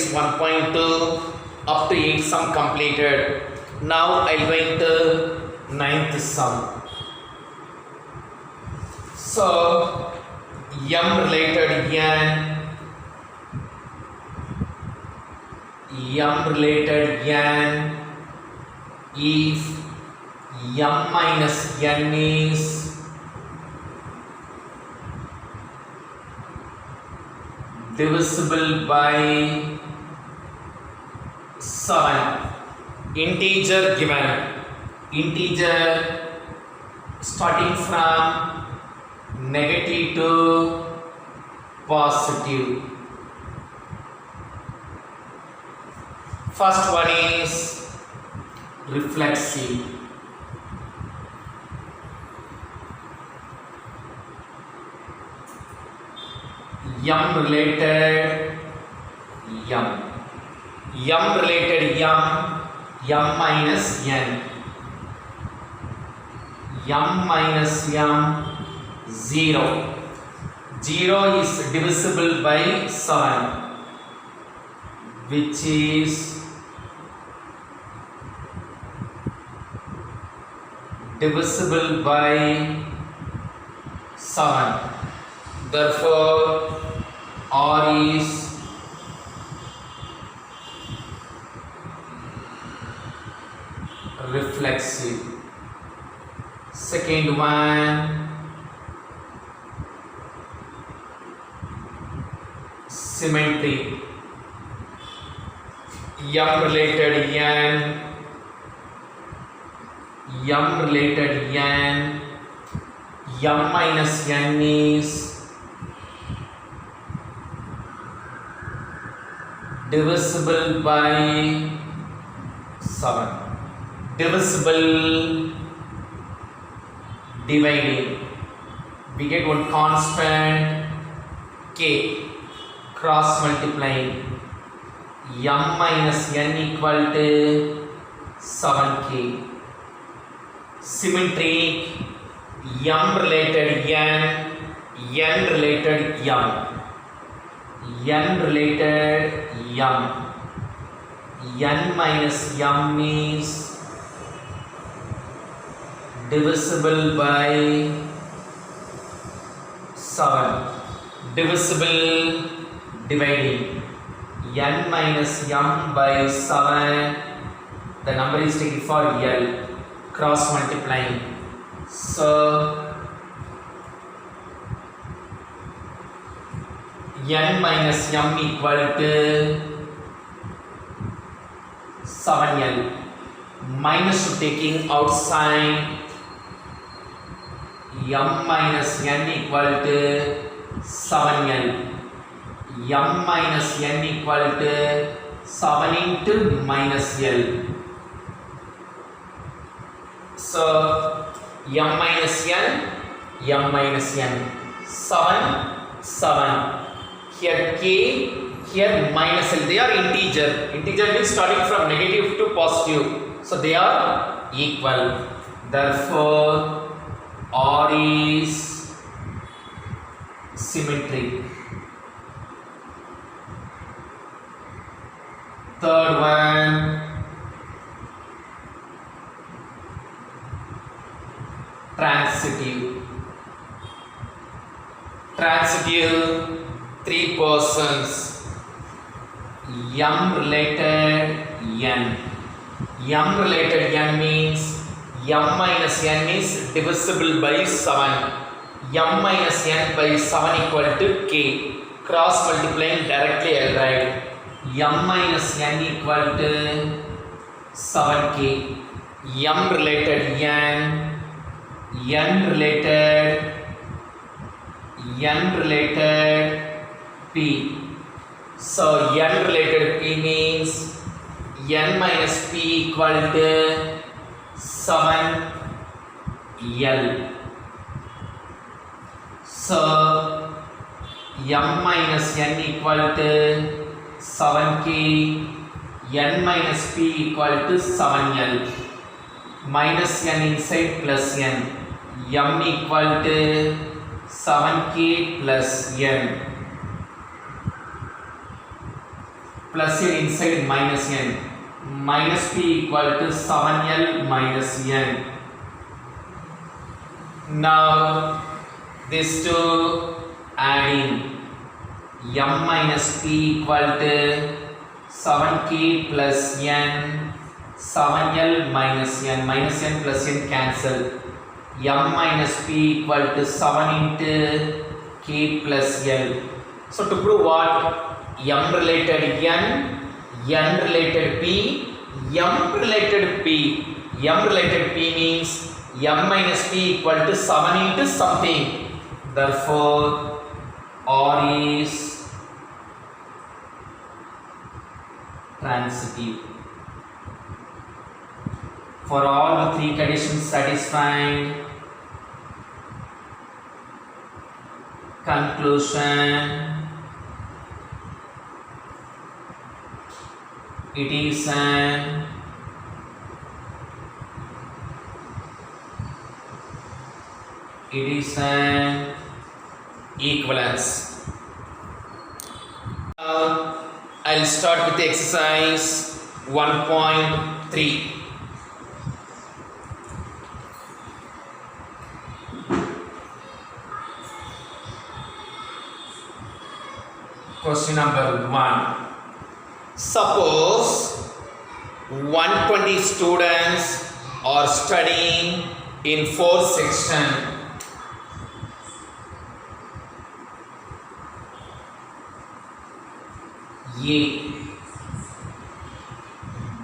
exercise 1.2 up to 8 sum completed. Now I'll going to 9th sum. So M related N, if M minus N is divisible by 7, integer given, integer starting from negative to positive. First one is reflexive. M related M. M related M minus N. M minus M 0. 0 is divisible by 7, which is divisible by 7. Therefore, R is reflexive. Second one, symmetry. M related N, M minus N is divisible by 7. Divisible, dividing. We get one constant K, cross multiplying. M minus N equal to 7K. Symmetry, M related N related M. N related M. N minus M is divisible by 7. Divisible, dividing. N minus M by 7. The number is taken for L. Cross multiplying. So N minus M equal to 7L. Minus to taking outside. M minus N equal to 7L. M minus N equal to 7 into minus L. So M minus N, 7. Here K, here minus L. They are integer. Integer means starting from negative to positive. So they are equal. Therefore, R is symmetric. Third one, transitive. Transitive, 3 persons. M related N. M related N means M minus N is divisible by 7. M minus N by 7 equal to K. Cross multiplying directly I'll write. M minus N equal to 7K. M related N related P. So N related P means N minus P equal to 7L. So M minus N equal to 7K, N minus P equal to 7L. Minus N inside plus N. M equal to 7K plus N. plus n inside minus n. Minus p equal to 7l minus n. Now this two adding m minus p equal to 7k plus n, 7l minus n, minus n plus n cancel. M minus p equal to 7 into k plus l. So to prove what? M related n related p, m related p. M related p means m minus p equal to 7 into something. Therefore R is transitive. For all the three conditions satisfied, conclusion, it is an equivalence. I'll start with the exercise 1.3. Question number 1. Suppose 120 students are studying in 4 sections. A,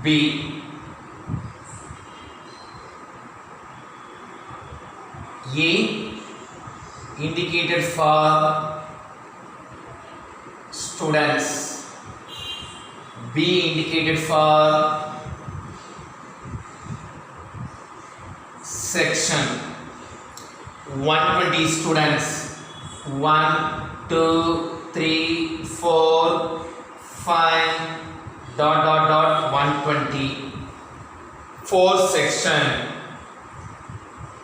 B, A indicated for students, B indicated for section. 120 students, 1, 2, 3, 4, 5, dot dot dot 120. 4 section,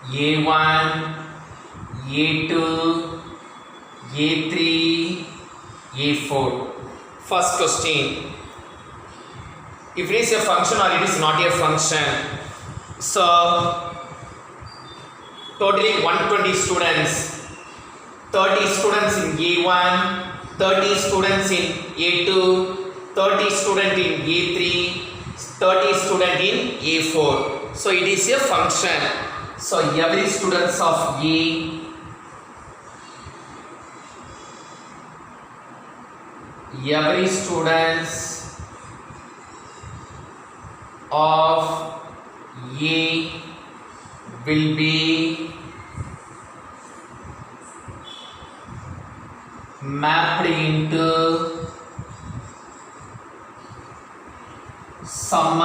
A1, A2, A3, A4. First question, if it is a function or it is not a function. So totally 120 students, 30 students in A1, 30 students in A2, 30 students in A3, 30 students in A4. So it is a function. So every students of A, every students of A will be mapped into some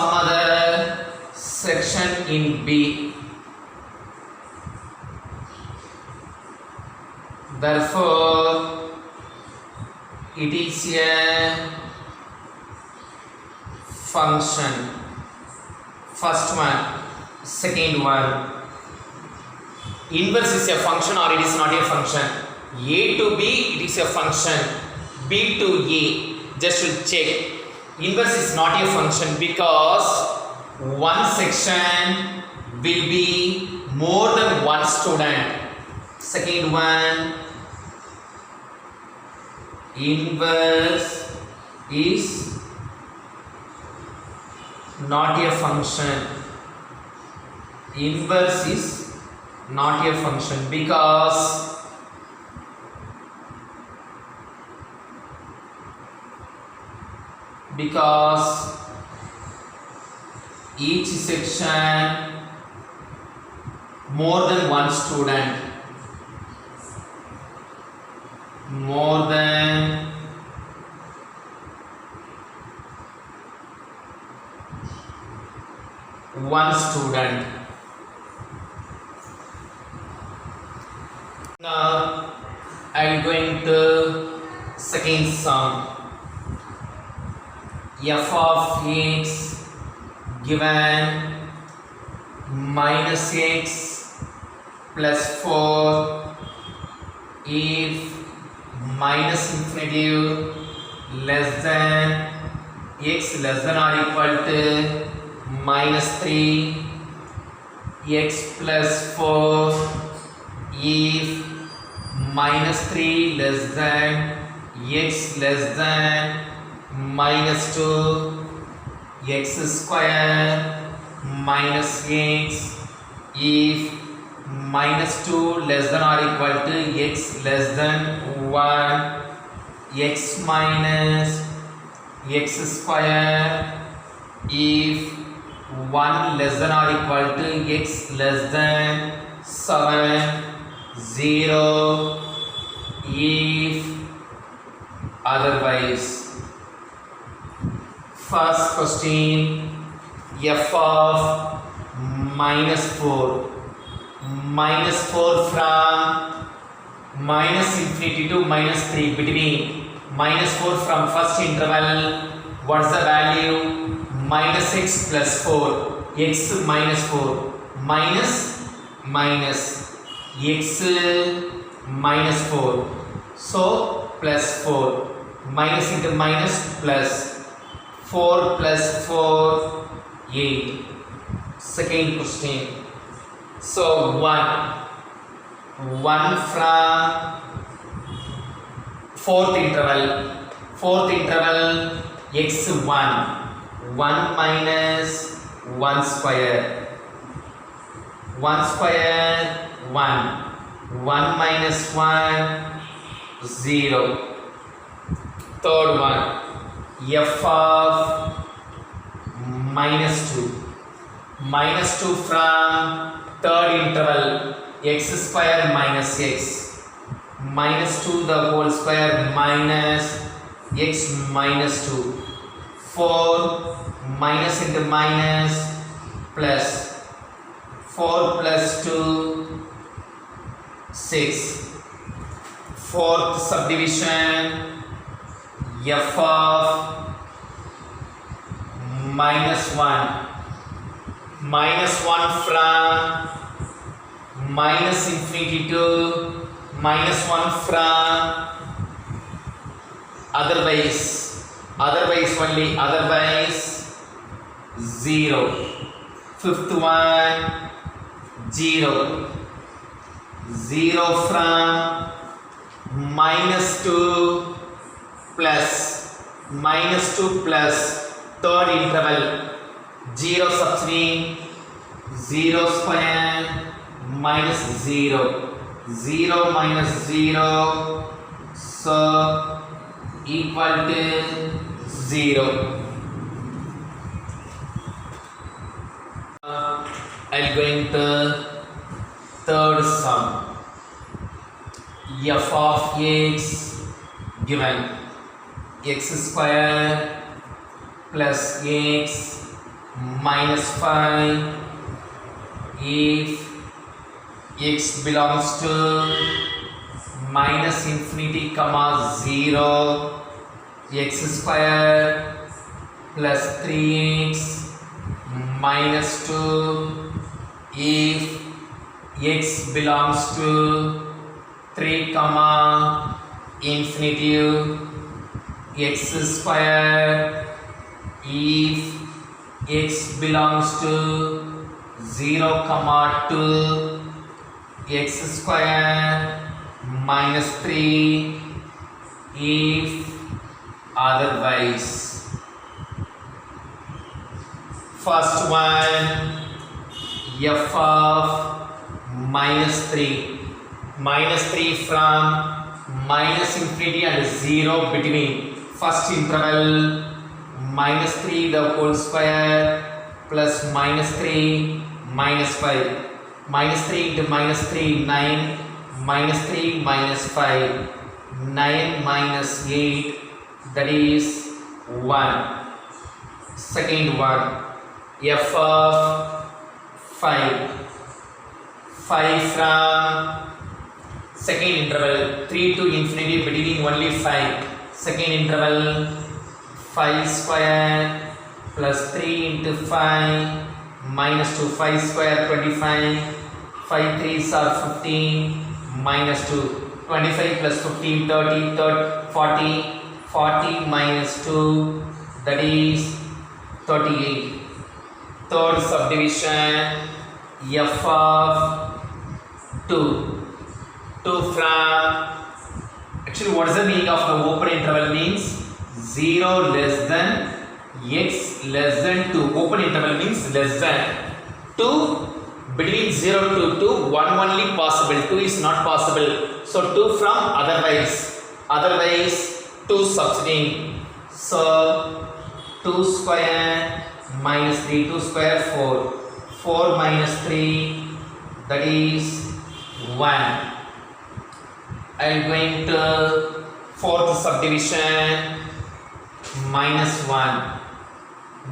other section in B. Therefore it is a function. First one. Second one, inverse is a function or it is not a function. A to B, it is a function. B to A, just to check. Inverse is not a function because one section will be more than one student. Second one, inverse is not a function. Inverse is not a function because each section more than one student, more than one student. Now I am going to second sum. F of x given minus x plus 4 if minus infinitive less than x less than or equal to minus 3 x plus 4 if minus 3 less than x less than minus 2 x square minus x if minus 2 less than or equal to x less than 1 x minus x square if 1 less than or equal to x less than 7 0 if otherwise. First question, f of minus 4 from minus infinity to minus 3 between minus 4 from first interval. What's the value? Minus x plus 4 x minus 4 minus x minus 4, so plus 4 minus into minus plus 4 plus 4 8. Second question, so 1 from fourth interval x1 1 minus 1 square 1 minus 1 0. Third one, f of minus 2 from third interval x square minus x minus 2 the whole square minus x minus 2 4 minus into minus plus 4 plus 2 6. Fourth subdivision, f of minus 1 from minus infinity to minus 1 from otherwise only, otherwise 0. Fifth one, 0 from minus 2 plus third interval 0 subtract 0 square minus 0 minus 0, so equal to 0. I'll go into third sum. F of x given x square plus x minus 5 if x belongs to minus infinity comma 0 x square plus 3x minus 2 if x belongs to 3 comma infinitive x square if x belongs to 0 comma 2 x square minus 3 if otherwise. First one, f of minus 3 from minus infinity and 0 between first interval minus 3 the whole square plus minus 3 minus 5 minus 3 into minus 3 9 minus 3 minus 5 9 minus 8, that is 1. Second one, f of 5 from second interval 3 to infinity between only 5, second interval 5 square plus 3 into 5 minus 2 5 square 25 5 3s are 15 minus 2 25 plus 15, 30, 40, 40 minus 2, that is 38. Third subdivision, f of 2. 2 from, actually what is the meaning of the open interval means? 0 less than x less than 2. Open interval means less than 2. Between 0 to 2, 1 only possible, 2 is not possible. So 2 from otherwise 2 substituting. So 2 square minus 3, 2 square 4, 4 minus 3, that is 1. I am going to fourth subdivision, minus 1.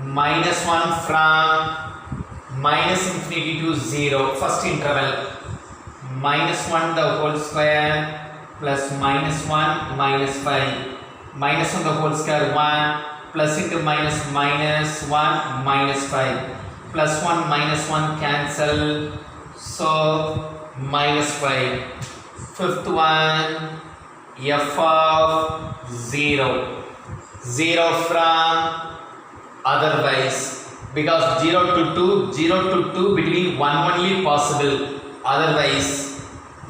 Minus 1 from minus infinity to 0, first interval, minus 1 the whole square plus minus 1 minus 5, minus 1 the whole square 1 plus into minus 1 minus 5, plus 1 minus 1 cancel, so minus 5. Fifth one, f of 0, 0 from otherwise, because 0 to 2 between 1 only possible, otherwise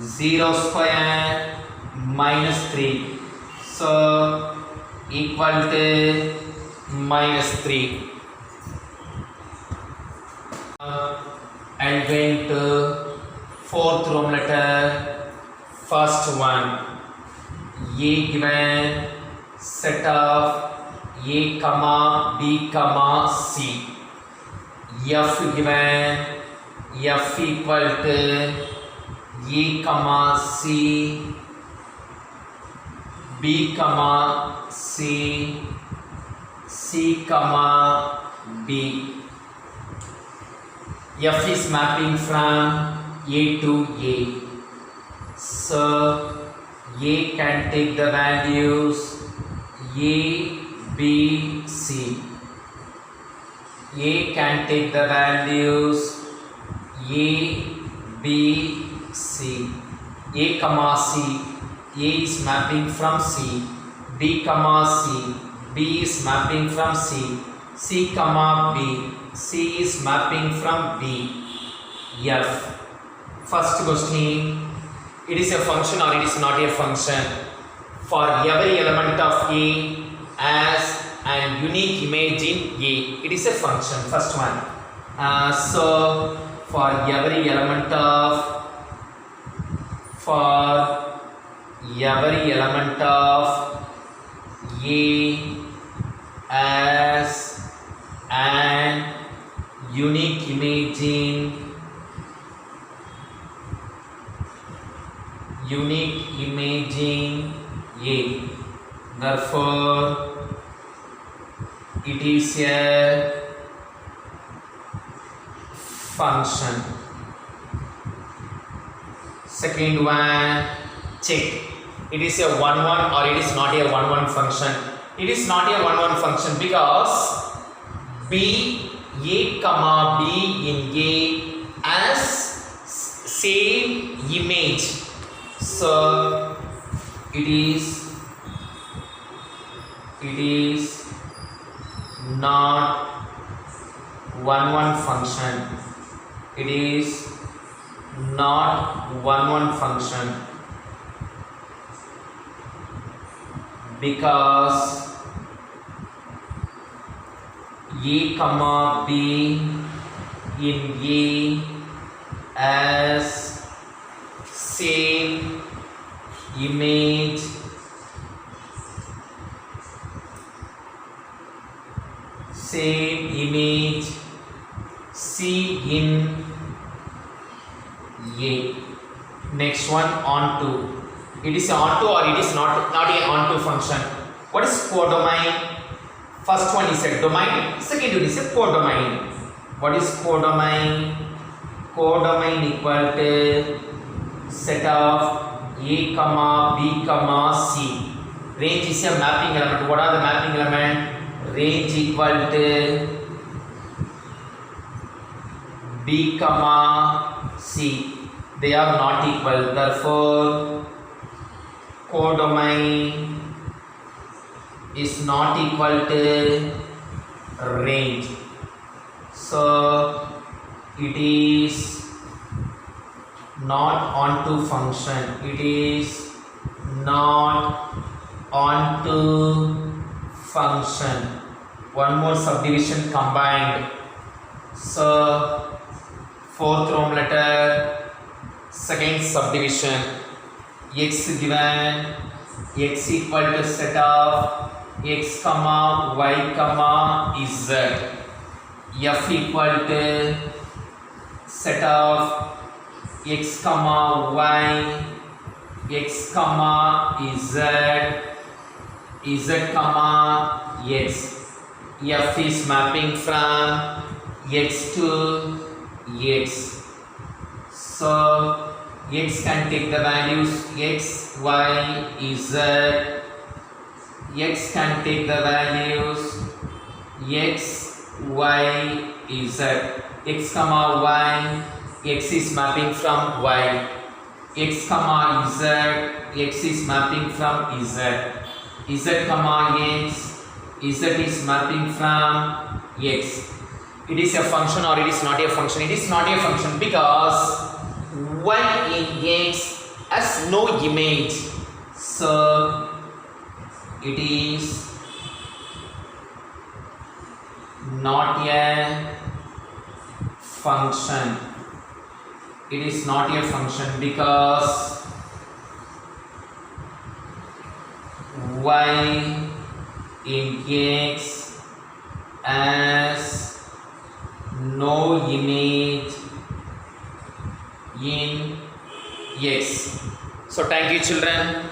0 square minus 3, so equal to minus 3. And going to fourth Roman letter, first one, A given set of A comma B comma C, F given F equal to A comma C, B comma C, C comma B. F is mapping from A to A. So A can take the values A, B, C. A can take the values A, B, C. A comma C. A is mapping from C. B comma C. B is mapping from C. C comma B. C is mapping from B. F. First question. It is a function or it is not a function. For every element of A as an unique image in A, it is a function. First one. So for every element of A as an unique image in A, therefore it is a function. Second one, check. It is a 1-1 or it is not a 1-1 function. It is not a 1-1 function because B, A comma B in A as same image. So it is not 1-1 function. It is not 1-1 function because A comma B in A as same image C in A. Next one, onto. It is onto or it is not a onto function. What is codomain? First one is a domain, second one is a codomain. What is codomain? Codomain equal to set of A comma B comma C. Range is a mapping element. What are the mapping element? Range equal to B comma C. They are not equal. Therefore, codomain is not equal to range. So it is not onto function. It is not onto function. One more subdivision combined. So fourth Roman letter, second subdivision. X given, x equal to set of x comma y comma z. F equal to set of x comma y, x comma z, z comma x. F is mapping from x to x. So x can take the values x, y, z. X can take the values x, y, z. X comma y, x is mapping from y. X comma z, x is mapping from z. Z comma x, z is mapping from x. It is a function or it is not a function? It is not a function because y in x has no image. So it is not a function. It is not a function because y in x has no image in x. So thank you children.